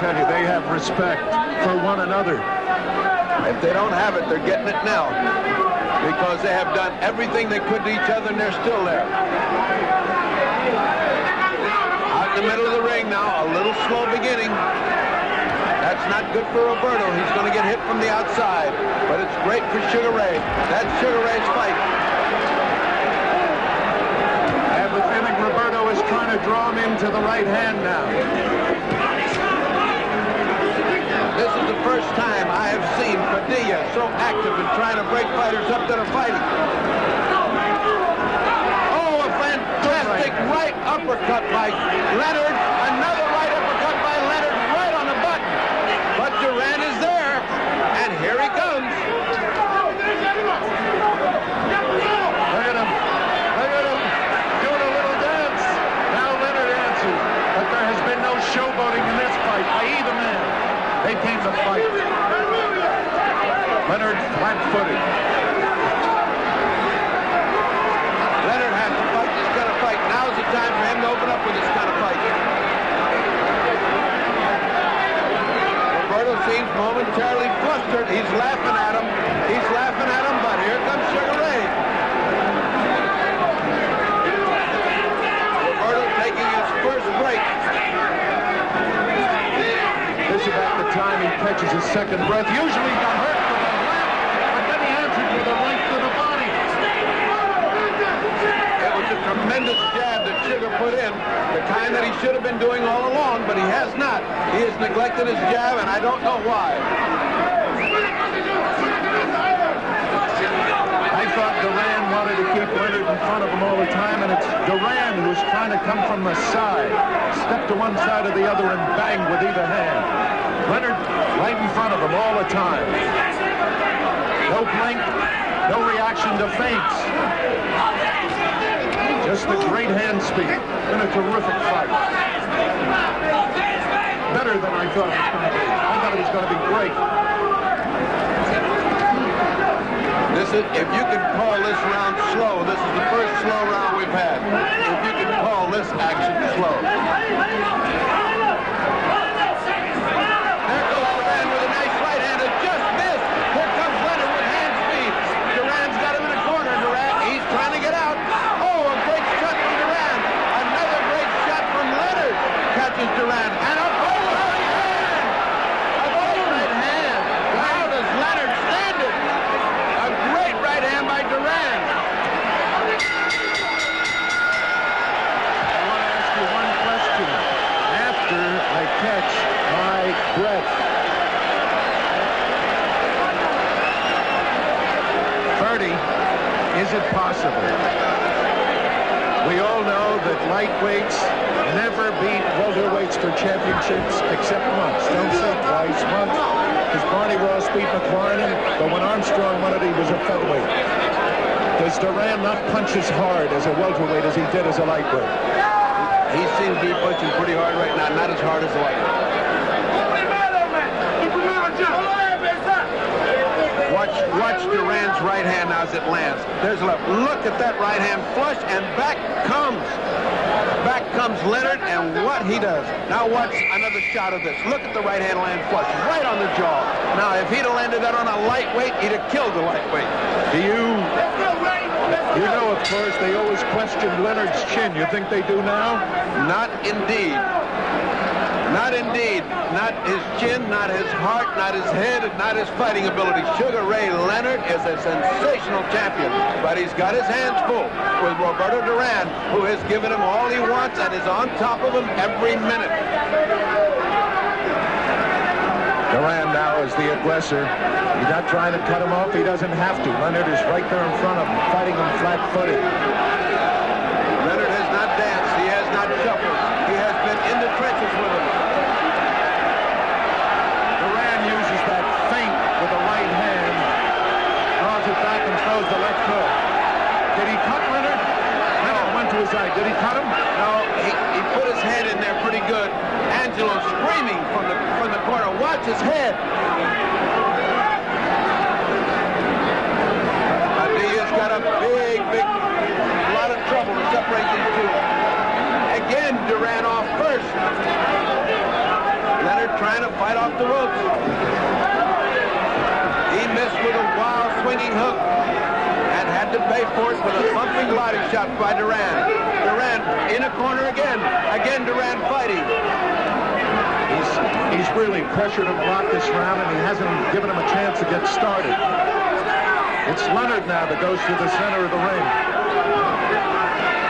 tell you, they have respect for one another. If they don't have it, they're getting it now, because they have done everything they could to each other, and they're still there. Out in the middle of the ring now, a little slow beginning. That's not good for Roberto. He's going to get hit from the outside, but it's great for Sugar Ray. That's Sugar Ray's fight. I have the feeling Roberto is trying to draw him into the right hand now. This is the first time I have seen Padilla so active in trying to break fighters up that are fighting. Oh, a fantastic right uppercut by Leonard. Another right uppercut by Leonard right on the button. But Duran is there, and here he comes. Look at him. Look at him doing a little dance. Now Leonard answers. But there has been no showboating in this fight by either man. They came to fight. Leonard flat-footed. Leonard has to fight this kind of fight. Now's the time for him to open up with this kind of fight. Roberto seems momentarily flustered. He's laughing at him. He's laughing at him, but here comes Sugar Ray. Roberto taking his first break. This is about the time he catches his second breath. Usually he got hurt with the left, but then he answered with a right to the body. It was a tremendous jab that Sugar put in, the kind that he should have been doing all along, but he has not. He has neglected his jab, and I don't know why. I thought Duran wanted to keep Leonard in front of him all the time, and it's Duran who's trying to come from the side. Step to one side or the other and bang with either hand. Leonard right in front of him all the time. No blink, no reaction to feints. Just the great hand speed in a terrific fight. Better than I thought it was going to be. I thought it was going to be great. This is, if you can call this round slow, this is the first slow round we've had. If you can call this action slow. There goes Duran with a nice right hand. It just missed. Here comes Leonard with hand speed. Duran's got him in a corner. Duran, he's trying to get out. Oh, a great shot from Duran. Another great shot from Leonard. Catches Duran. And a right hand. A right hand. How does Leonard stand it? A great right hand by Duran. I want to ask you one question. After I catch my breath, 30, is it possible? We all know that lightweights never beat welterweights for championships except once. Don't say twice, once. Because Barney Ross beat McLaren, but when Armstrong won it, he was a featherweight. Does Duran not punch as hard as a welterweight as he did as a lightweight? He seems to be punching pretty hard right now, not as hard as the lightweight. Watch Duran's right hand now as it lands. There's a left. Look at that right hand flush, and back comes Leonard, and what he does. Now watch another shot of this. Look at the right hand land flush, right on the jaw. Now, if he'd have landed that on a lightweight, he'd have killed the lightweight. You know, of course, they always questioned Leonard's chin. You think they do now? Not indeed. Not indeed. Not his chin, not his heart, not his head, and not his fighting ability. Sugar Ray Leonard is a sensational champion, but he's got his hands full with Roberto Duran, who has given him all he wants and is on top of him every minute. Duran now is the aggressor. He's not trying to cut him off. He doesn't have to. Leonard is right there in front of him, fighting him flat-footed. Leonard has not danced. He has not shuffled. He has been in the trenches with him. Duran uses that feint with the right hand, draws it back and throws the left hook. Did he cut Leonard? Leonard went to his eye. Did he cut him? No, he put his head in there pretty good. Angelo screaming from the corner. Watch his head. Padilla's got a big lot of trouble to separate these two. Again, Duran off first. Leonard trying to fight off the ropes. He missed with a wild swinging hook and had to pay for it with a thumping body shot by Duran. Duran in a corner again. Again, Duran fighting. He's really pressured him a lot this round, and he hasn't given him a chance to get started. It's Leonard now that goes to the center of the ring.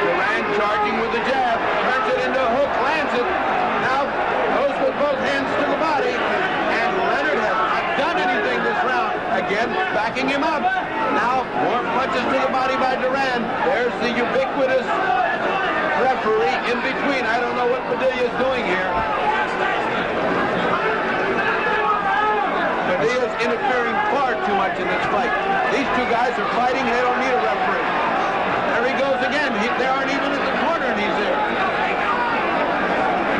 Duran charging with the jab, turns it into a hook, lands it. Now goes with both hands to the body, and Leonard has not done anything this round. Again, backing him up. Now more punches to the body by Duran. There's the ubiquitous referee in between. I don't know what Padilla's doing here. Padilla's interfering far too much in this fight. These two guys are fighting. They don't need a referee. There he goes again. They aren't even at the corner, and he's there.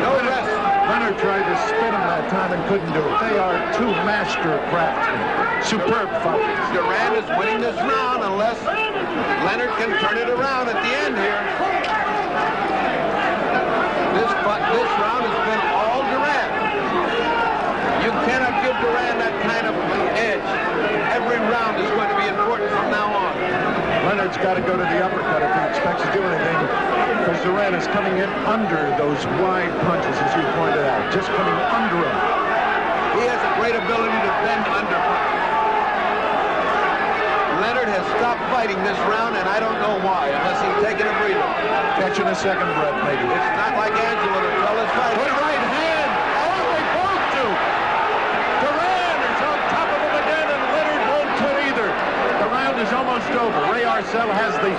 No rest. Leonard tried to spin him that time and couldn't do it. They are two master craftsmen. Superb fighters. Duran is winning this round unless Leonard can turn it around at the end here. This round has been all Duran. You cannot give Duran that kind of edge. Every round is going to be important from now on. Leonard's got to go to the uppercut if he expects to do anything, because Duran is coming in under those wide punches, as you pointed out, just coming under him. He has a great ability to bend under punches. Leonard has stopped fighting this round, and I don't know why, unless he's taking a breather. Catching a second breath, maybe. It's not like Angelo to tell his fight. Good right hand. Oh, they both do. Duran is on top of him again, and Leonard won't quit either. The round is almost over. Ray Arcel has the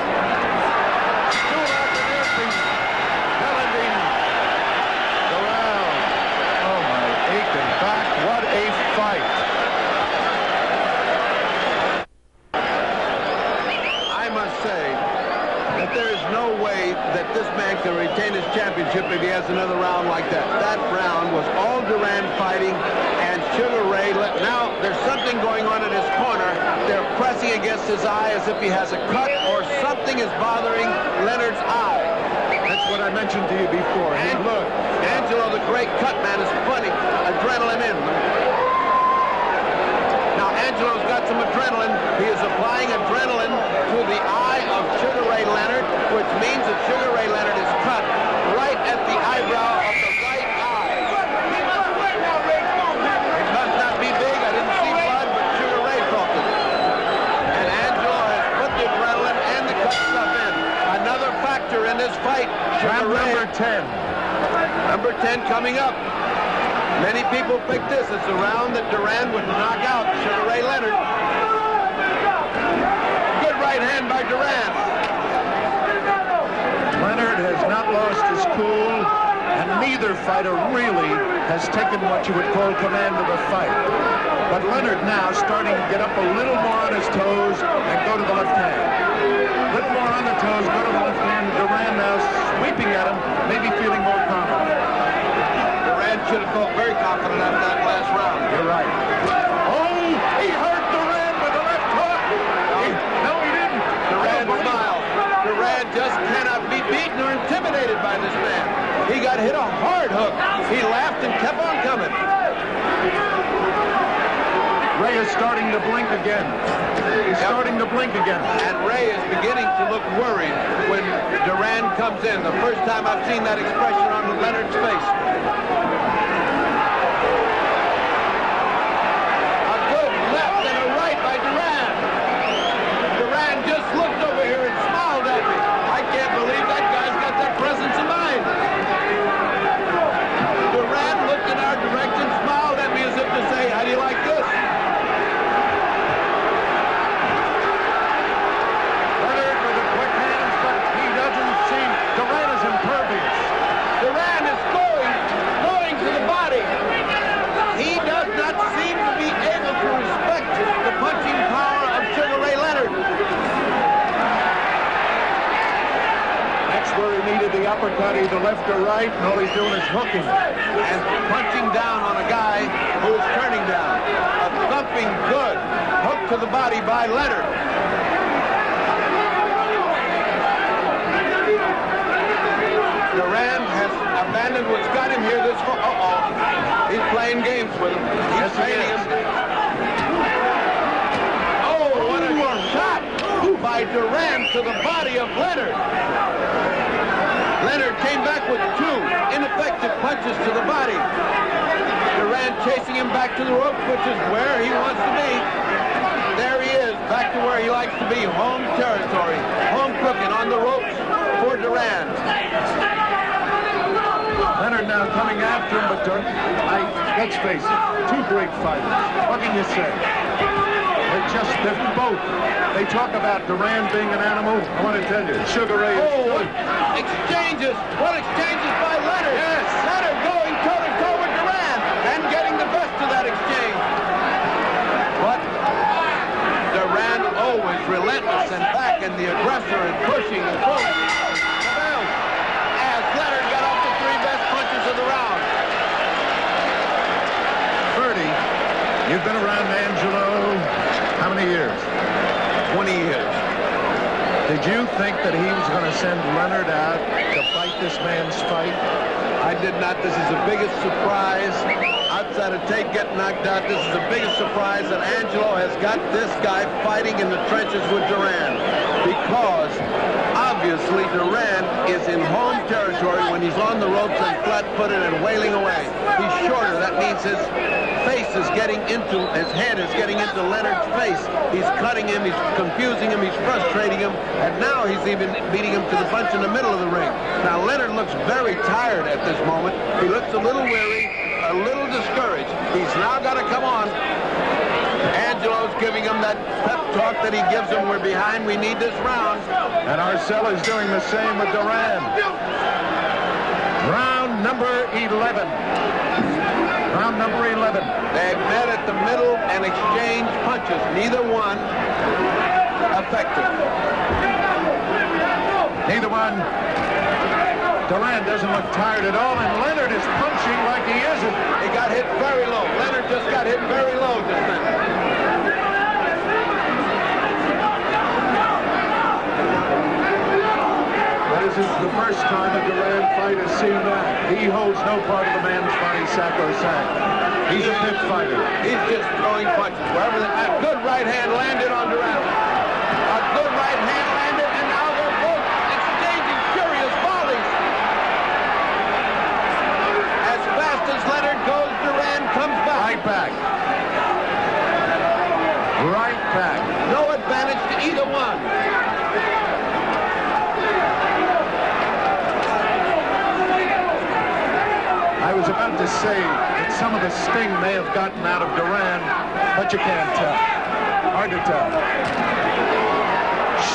the round. Oh, my aching back. What a fight. I must say that there is no way that this man can retain his championship if he has another round like that. That round was all Duran fighting, and Sugar Ray, now there's something going on in his corner. They're pressing against his eye as if he has a cut or something is bothering Leonard's eye. That's what I mentioned to you before. And look, Angelo, the great cut man, is putting adrenaline in. Now Angelo's got some adrenaline. He is applying adrenaline to the eye of Sugar Ray Leonard, which means that Sugar Ray Leonard is cut right at the eyebrow of the right eye. It must not be big. I didn't see blood, but Sugar Ray felt it. And Angelo has put the adrenaline and the cut stuff in. Another factor in this fight. Sugar Ray. Number 10. Number 10 coming up. Many people picked this as the round that Duran would knock out Sugar Ray Leonard. Good right hand by Duran. Leonard has not lost his cool, and neither fighter really has taken what you would call command of the fight. But Leonard now starting to get up a little more on his toes and go to the left hand. A little more on the toes, go to the left hand. Duran now sweeping at him, maybe feeling more confident. Duran should have felt very confident after that last round. You're right. Oh, he hurt Duran with the left hook. No, he didn't. Duran smiled. Duran just cannot be beaten or intimidated by this man. He got hit a hard hook. He laughed and kept on coming. Ray is starting to blink again. He's starting to blink again. And Ray is beginning to look worried when Duran comes in. The first time I've seen that expression on Leonard's face. A good left and a right by Duran. Duran just looked over here and smiled at me. I can't believe that guy's got that presence of mind. Duran looked in our direction, smiled at me as if to say, how do you like this? Leonard with the quick hands, but he doesn't seem... Duran is impervious. Duran is going to the body. He does not seem to be able to respect the punching power of Sugar Ray Leonard. That's where he needed the uppercut, either left or right, and all he's doing is hooking. And punching down on a guy who is turning down. A thumping good hook to the body by Leonard. Duran has abandoned what's got him here this far. He's playing games. to the body of Leonard. Leonard came back with 2 ineffective punches to the body. Duran chasing him back to the ropes, which is where he wants to be. There he is, back to where he likes to be, home territory. Home cooking on the ropes for Duran. Leonard now coming after him, but let's face it, 2 great fighters. What can you say? They're both. They talk about Duran being an animal. I want to tell you, Sugar Ray is... Oh, what exchanges! What exchanges by Leonard! Yes! Leonard going toe-to-toe with Duran and getting the best of that exchange. But Duran always relentless and back and the aggressor and pushing and pulling. As Leonard got off the 3 best punches of the round. Bertie, you've been around Angelo how many years? 20 years. Did you think that he was going to send Leonard out to fight this man's fight? I did not. This is the biggest surprise. Outside of Tate getting knocked out, this is the biggest surprise that Angelo has got this guy fighting in the trenches with Duran. Because, obviously, Duran is in home territory when he's on the ropes and flat-footed and wailing away. He's shorter. That means his face is getting into, his head is getting into Leonard's face. He's cutting him, he's confusing him, he's frustrating him, and now he's even beating him to the punch in the middle of the ring. Now, Leonard looks very tired at this moment. He looks a little weary, a little discouraged. He's now got to come on. Angelo's giving him that pep talk that he gives him. We're behind, we need this round. And Arcel is doing the same with Duran. Round number 11. Round number 11. They've met at the middle and exchanged punches. Neither one effective. Neither one. Duran doesn't look tired at all, and Leonard is punching like he isn't. He got hit very low. Leonard just got hit very low just then. This is the first time a Duran fight has seen that. He holds no part of the man's body sacrosanct. He's a pit fighter. He's just throwing punches. Wherever a good right hand landed on Duran. A good right hand landed, and now they're both exchanging furious volleys. As fast as Leonard goes, Duran comes back. Right back. Right back. No advantage to either one. I was about to say that some of the sting may have gotten out of Duran, but you can't tell. Hard to tell.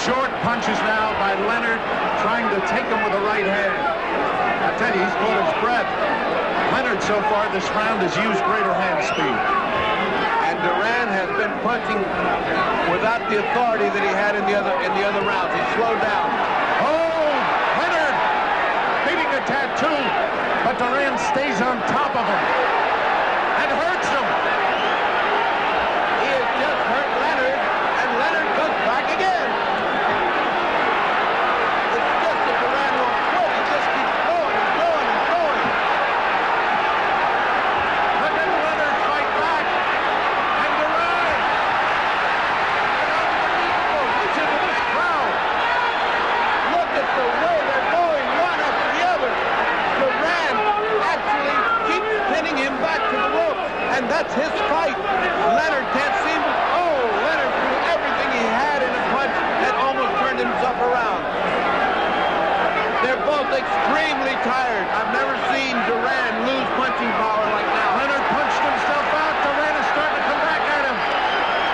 Short punches now by Leonard, trying to take him with the right hand. I tell you, he's caught his breath. Leonard, so far this round, has used greater hand speed. And Duran has been punching without the authority that he had in the other rounds. He slowed down. Oh, Leonard beating a tattoo. But Duran stays on top of him and hurts him. He has just hurt Leonard, and Leonard goes back again. It's just that Duran won't quit. He just keeps going and going and going. But then Leonard fight back, and Duran. Listen to this crowd. Look at the way they're going, one after the other. Duran actually keeps pinning him back to the rope, and that's his fight. Leonard can't seem to... Oh, Leonard threw everything he had in a punch and almost turned himself around. They're both extremely tired. I've never seen Duran lose punching power like now. Leonard punched himself out. Duran is starting to come back at him.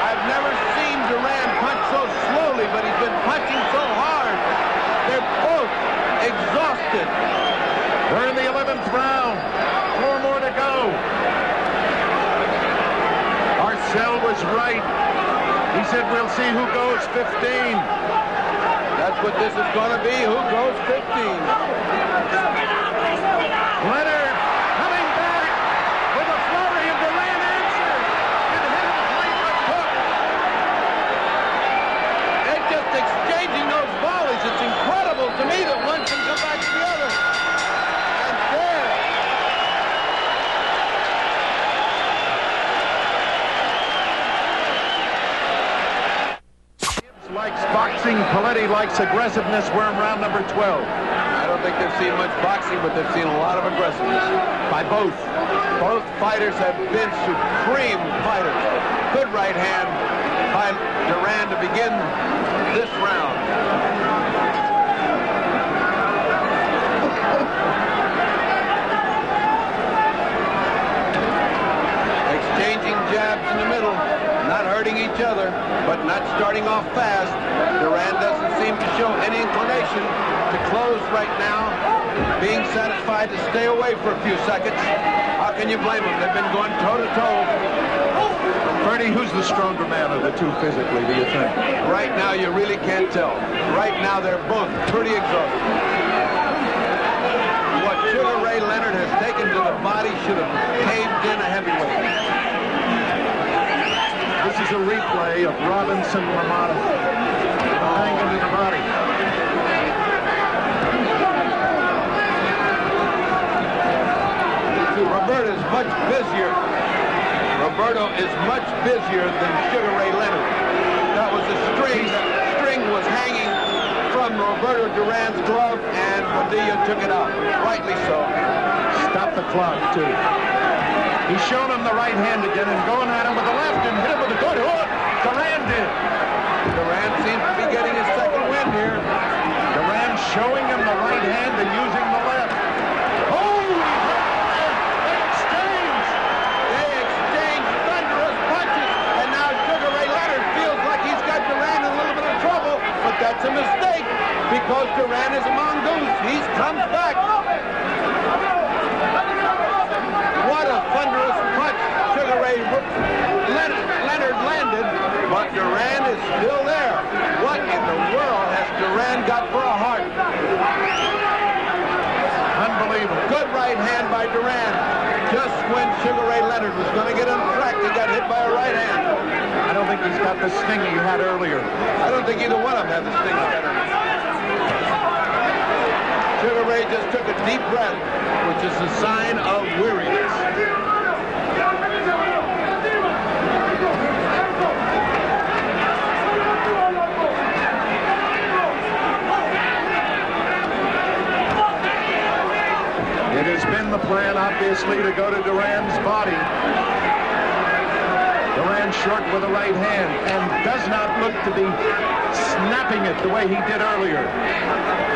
I've never seen Duran punch so slowly, but he's been punching so hard. They're both exhausted. We're in the 11th round. 4 more to go. Arcel was right. He said we'll see who goes 15. That's what this is going to be. Who goes 15? Leonard coming back with a flurry, and Duran answered and hit him right with a hook. They're just exchanging those volleys. It's incredible to me that one can come back to the other. And there. Gibbs likes boxing. Paletti Ferdy likes aggressiveness. We're in round number 12. I don't think they've seen much boxing, but they've seen a lot of aggressiveness by both. Both fighters have been supreme fighters. Good right hand by Duran to begin this round. Exchanging jabs in the middle, not hurting each other, but not starting off fast. Duran doesn't seem to show any inclination to close right now, being satisfied to stay away for a few seconds. How can you blame them? They've been going toe-to-toe. Ferdy, who's the stronger man of the two physically, do you think? Right now, you really can't tell. Right now, they're both pretty exhausted. What Sugar Ray Leonard has taken to the body should have caved in a heavyweight. This is a replay of Robinson Ramada banging to the body. Roberto is much busier. Roberto is much busier than Sugar Ray Leonard. That was the string. That string was hanging from Roberto Duran's glove, and Padilla took it out. Rightly so. Stop the clock, too. He's shown him the right hand again and going at him with the left and hit him with a good hook. Duran did. Duran seems to be getting his second win here. Duran showing him the right hand and using the left. Oh! They exchange thunderous punches, and now Sugar Ray Leonard feels like he's got Duran in a little bit of trouble, but that's a mistake because Duran is a mongoose. He comes back. What a thunderous punch Sugar Ray Leonard landed, but Duran is still there. What in the world has Duran got for a heart? Unbelievable. Good right hand by Duran. Just when Sugar Ray Leonard was going to get him cracked, he got hit by a right hand. I don't think he's got the sting he had earlier. I don't think either one of them had the sting he had earlier. Sugar Ray just took a deep breath, which is a sign of weariness. It has been the plan, obviously, to go to Duran's body. Duran short with the right hand and does not look to be snapping it the way he did earlier.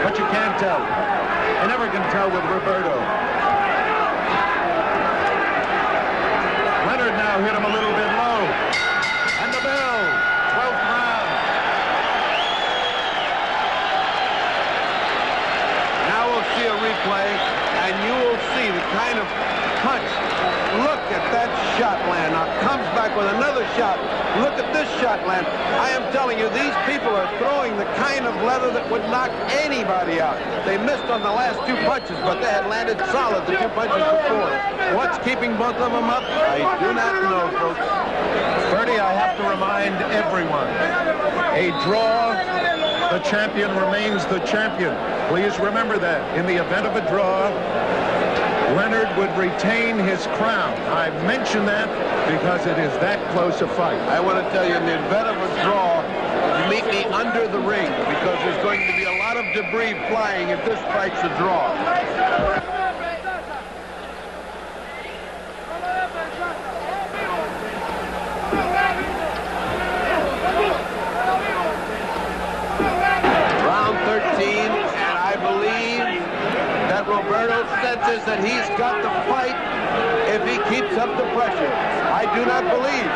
But you can't tell. You never can tell with Roberto. Leonard now hit him a little bit low. And the bell, 12th round. Now we'll see a replay, and you will see the kind of punch. Look at that shot land. Now comes back with another shot. Look at this shot land. I am telling you, these people are throwing the kind of leather that would knock anybody out. They missed on the last two punches, but they had landed solid the two punches before. What's keeping both of them up? I do not know, folks. Ferdy, I have to remind everyone, a draw, the champion remains the champion. Please remember that. In the event of a draw, Leonard would retain his crown. I mention that because it is that close a fight. I want to tell you, in the event of a draw, meet me under the ring because there's going to be a lot of debris flying if this fight's a draw. Round 13, and I believe that Roberto senses that he's got to fight if he keeps up the pressure. I do not believe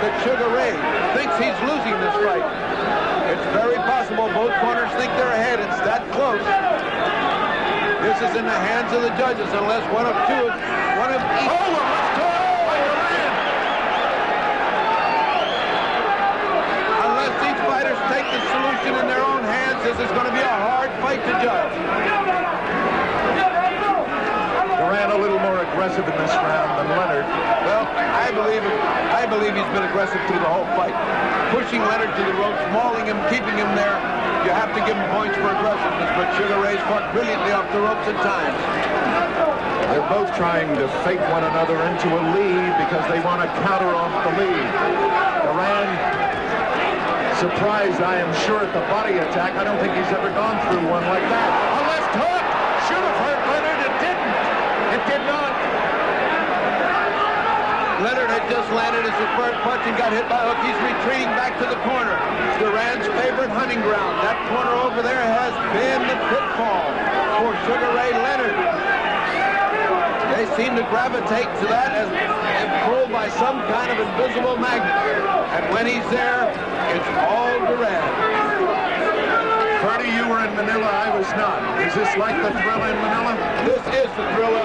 that Sugar Ray thinks he's losing this fight. It's very possible both corners think they're ahead. It's that close. This is in the hands of the judges unless one of each. Oh, let's go! Unless these fighters take the solution in their own hands, this is going to be a hard fight to judge. Duran a little more aggressive in this round than Leonard. Well, I believe he's been aggressive through the whole fight. Pushing Leonard to the ropes, mauling him, keeping him there. You have to give him points for aggressiveness, but Sugar Ray's fought brilliantly off the ropes at times. They're both trying to fake one another into a lead because they want to counter off the lead. Duran Surprised, I am sure, at the body attack. I don't think he's ever gone through one like that. A left hook! Should have hurt Leonard. It didn't. It did not. Leonard had just landed his first punch and got hit by a hook. He's retreating back to the corner. Duran's favorite hunting ground. That corner over there has been the pitfall for Sugar Ray Leonard. They seem to gravitate to that as pulled by some kind of invisible magnet. And when he's there, it's all Duran. Ferdy, you were in Manila. I was not. Is this like the Thrilla in Manila? This is the Thrilla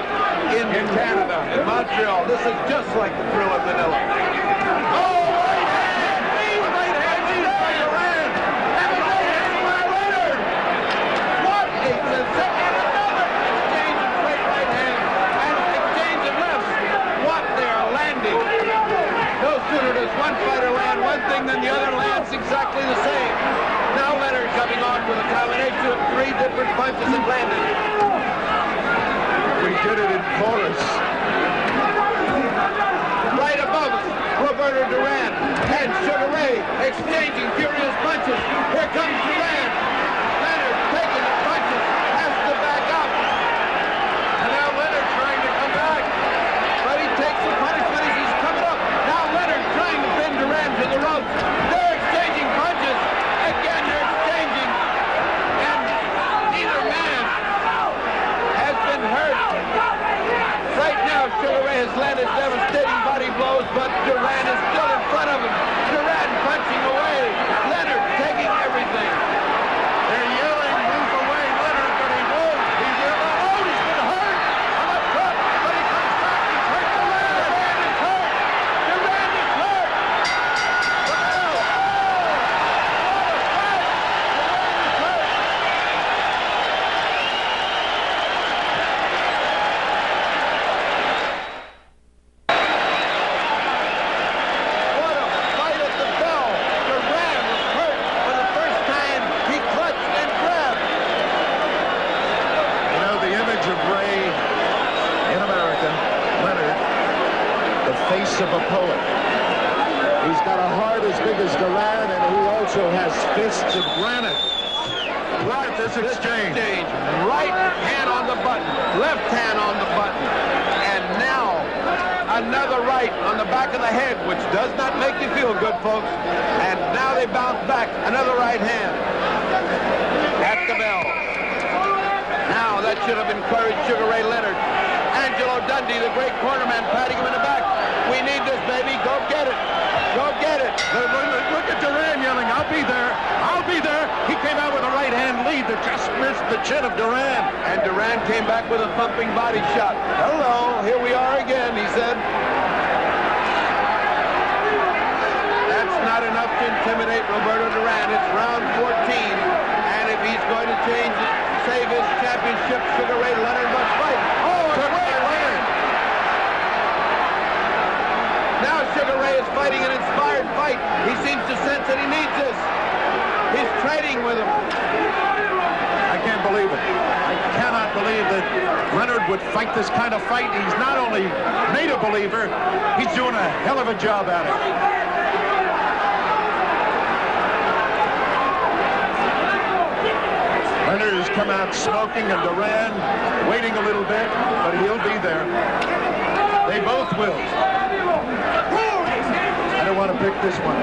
in Canada, in Montreal. This is just like the Thrilla in Manila. Oh, right hand! Right hand lead by Duran! And right hand by Leonard! What a sensation! Another exchange of great right hand and exchange of lefts. What they are landing. No sooner does one fighter land one thing than the other lands exactly the same. Now Leonard coming on with a combination of 3 different punches and landed. We did it in chorus. Right above us, Roberto Duran and Sugar Ray exchanging furious punches. Here comes Duran. Leonard taking the punches, has to back up. And now Leonard trying to come back. But he takes the punishment as he's coming up. Now Leonard trying to pin Duran to the ropes. They're exchanging punches. Again, they're exchanging. And neither man has been hurt. Right now, Sugar Ray has landed devastating body blows, but Duran is still in front of him. Duran punching away. Leonard taking everything. They're yelling, move away, Leonard, but he won't. He will. Oh, he's been hurt. On the top, but he comes back. He's hurt the leg. Duran is hurt. Duran is hurt. Wow. What a fight at the bell. Duran was hurt for the first time. He clutched and grabbed. You know, the image of Ray in America, Leonard, the face of a poet. He's got a heart as big as Duran, and he also has fists of granite. Look at this exchange. Right hand on the button, left hand on the button, and now another right on the back of the head, which does not make you feel good, folks. And now they bounce back, another right hand at the bell. Now that should have encouraged Sugar Ray Leonard. Angelo Dundee, the great cornerman, patting him in the back. We need this, baby. Go get it. Go get it. Look at Duran yelling, I'll be there. I'll be there. He came out with a right hand lead that just missed the chin of Duran. And Duran came back with a thumping body shot. Hello, here we are again, he said. That's not enough to intimidate Roberto Duran. It's round 14. And if he's going to save his championship, Sugar Ray Leonard must fight. Oh, a great hand. Now Sugar Ray is fighting an inspired fight. He seems to sense that he needs this. He's trading with him. I can't believe it. I cannot believe that Leonard would fight this kind of fight. He's not only made a believer, he's doing a hell of a job at it. Leonard has come out smoking, and Duran waiting a little bit, but he'll be there. They both will. I don't want to pick this one.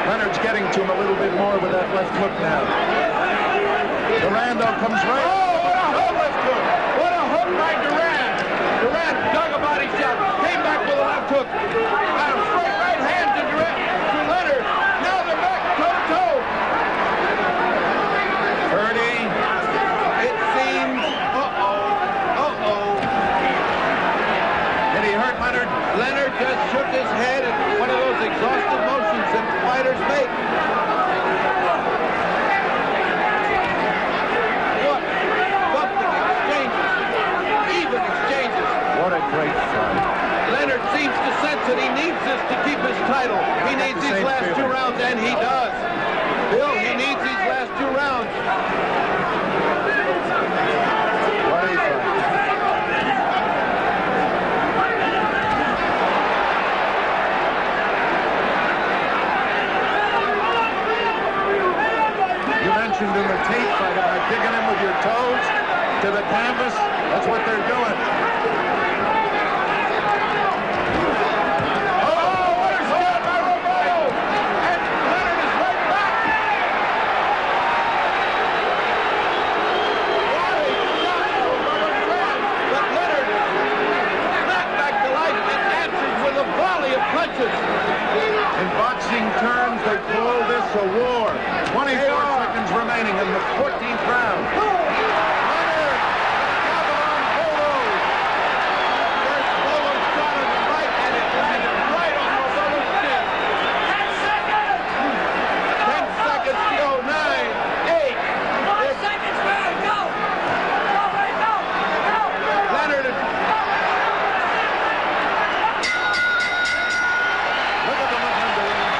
Leonard's getting to him a little bit more with that left hook now. Duran, though, comes right. Oh, what a hook left hook. What a hook by Duran. Duran dug a body shot, came back with a left hook. And a straight right hand to Leonard. Now they're back toe-to-toe. Ferdy. It seems, Did he hurt Leonard? Leonard just shook his head in one of those exhausted motions that fighters make. What bumping exchanges, even exchanges. What a great fight. Leonard seems to sense that he needs this to keep his title. He needs these last 2 rounds, and he does. Bill, he needs these last 2 rounds. What a fight. to the canvas. That's what they're doing. Oh, what a shot by Roberto! And Leonard is right back. What a shot by Duran! But Leonard snapped back to life and answers with a volley of punches. In boxing terms, they call this a war. 24 seconds remaining in the 14th round. Leonard, Gavilan Bolo. First Bolo shot of the fight, and it landed right on Roberto's chin. 10 seconds to go. 9, 8. 5 seconds, man, go! Go, man, go! Go! Leonard is... Look at the look on Duran's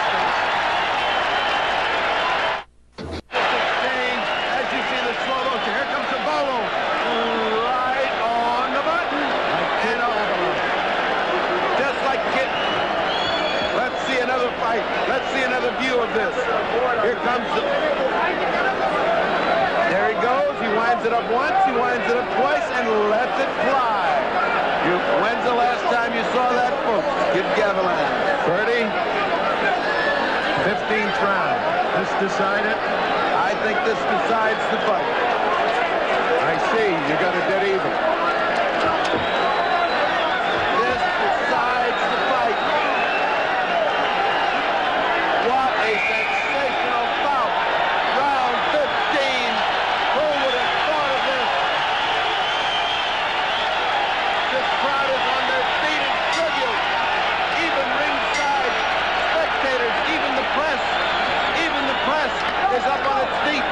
exchange. As you see the slow motion, here comes the Bolo. Right on the button. And just like Kit. Let's see another fight. Let's see another view of this. Here comes the... There he goes. He winds it up once. He winds it up twice and lets it fly. When's the last time you saw that, folks? Kid Gavilan. 30. 15th round. This decided. I think this decides the fight. I see. You got a dead even. This decides the fight. What a sensational bout. Round 15. Who would have thought of this? This crowd is on their feet in tribute. Even ringside spectators, even the press is up on its feet.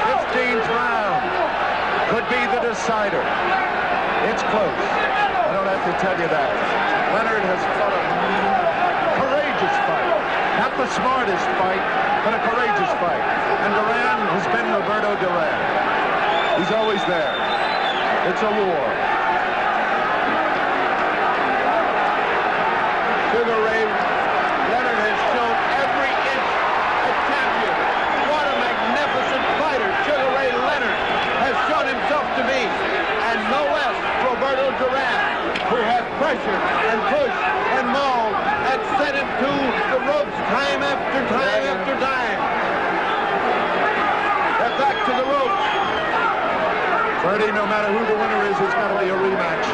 15th round. Could be the decider. It's close. I don't have to tell you that. Leonard has fought a courageous fight. Not the smartest fight, but a courageous fight. And Duran has been Roberto Duran. He's always there. It's a war. Sugar Ray Leonard has shown every inch a champion. What a magnificent fighter Sugar Ray Leonard has shown himself to be. And no less Roberto Duran, who has pressured and pushed and mauled and sent him to the ropes time after time after time. They're back to the ropes. 30, no matter who the winner is, it's got to be a rematch.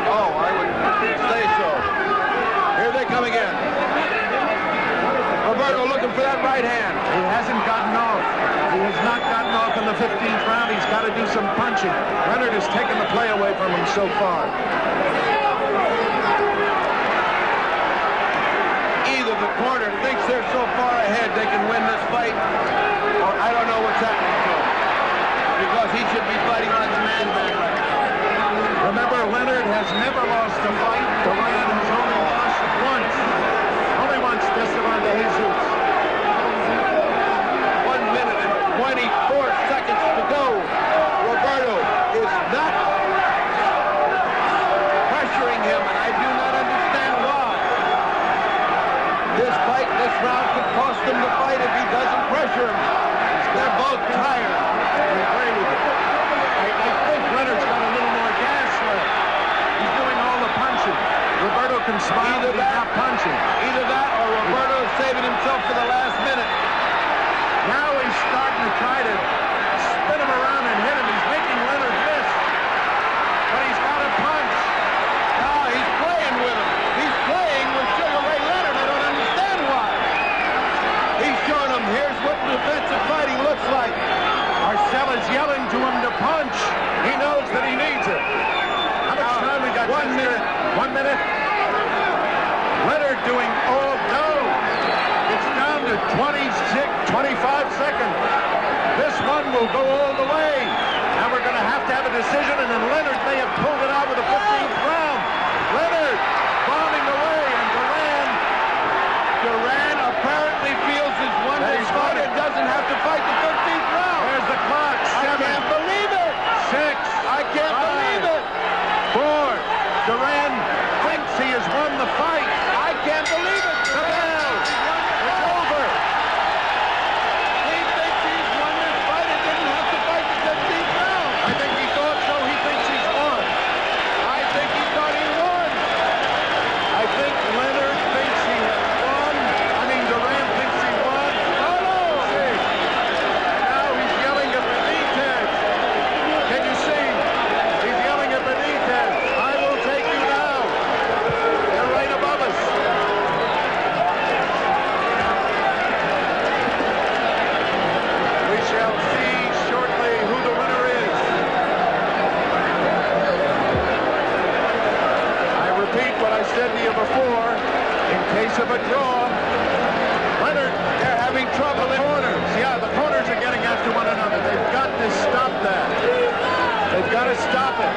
Oh, I would say so. Here they come again. Roberto looking for that right hand. He hasn't gotten off. He has not gotten off in the 15th round. He's got to do some punching. Leonard has taken the play away from him so far. Either the corner thinks they're so far ahead they can win this fight, or I don't know what's happening to him. Because he should be fighting like a man back right now. Remember, Leonard has never lost a fight. Duran has only lost once. Only once, Esteban de Jesus. 1 minute and 24 seconds to go. Roberto is not pressuring him, and I do not understand why. This fight, this round could cost him the fight if he doesn't pressure him. They're both tired. I agree with you. I think Leonard's got a little more gas left. He's doing all the punching. Roberto can smile that he's not punching. Either that or Roberto is saving himself for the last minute. Now he's starting to try to spin him around and hit him. He's making Leonard miss. But he's got to punch. Now he's playing with him. He's playing with Sugar Ray Leonard. I don't understand why. He's showing him, here's what defensive fighting looks like. Marcella's yelling to him to punch. He knows that he needs it. How much time we got? 1 minute. 1 minute. Leonard doing all no. It's down to 25 seconds. This one will go all the way. And we're going to have a decision, and then Leonard may have pulled it out with the 15th round. Leonard bombing away, and Duran apparently feels his one He's fight got it. and doesn't have to fight the 15th round. there's the clock. I 7, can't believe it. 6, I can't believe it. 4. Duran thinks he has won the fight. I can't believe it. The bell. It's over. He thinks he's won this fight and didn't have to fight the 15th round. I think case of a draw, Leonard, they're having trouble in corners. Yeah, the corners are getting after one another. They've got to stop that. They've got to stop it.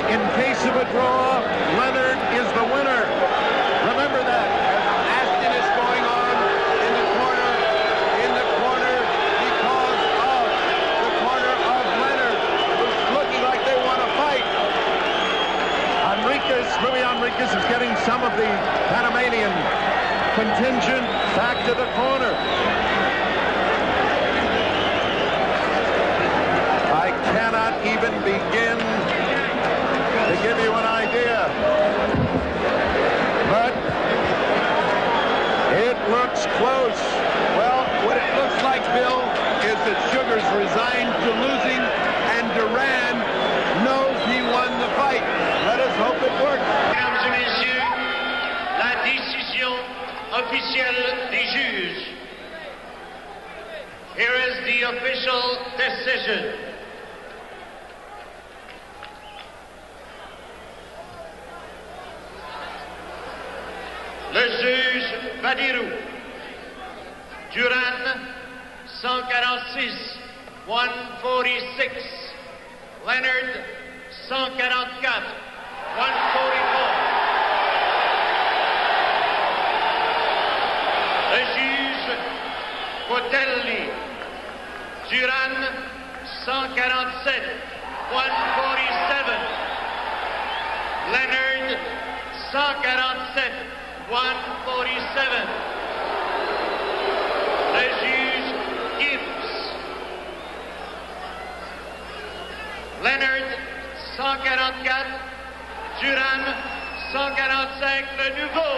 In case of a draw, Leonard is the winner. Remember that. Nastiness going on in the corner because of the corner of Leonard, who's looking like they want to fight. Luis Enriquez is getting some of the Panamanian contingent back to the corner. I cannot even begin to give you an idea. But it looks close. Well, what it looks like, Bill, is that Sugar's resigned to losing, and Duran knows he won the fight. Let us hope it works. Mesdames et messieurs, la décision officielle des juges. Here is the official decision. Le juge Badirou, Duran, 146, 146. Leonard, 144, 144. Le juge Botelli, Duran, 147, 147. Leonard, 147, 147. Le juge Gibbs, Leonard, 144, Duran, 145, le nouveau.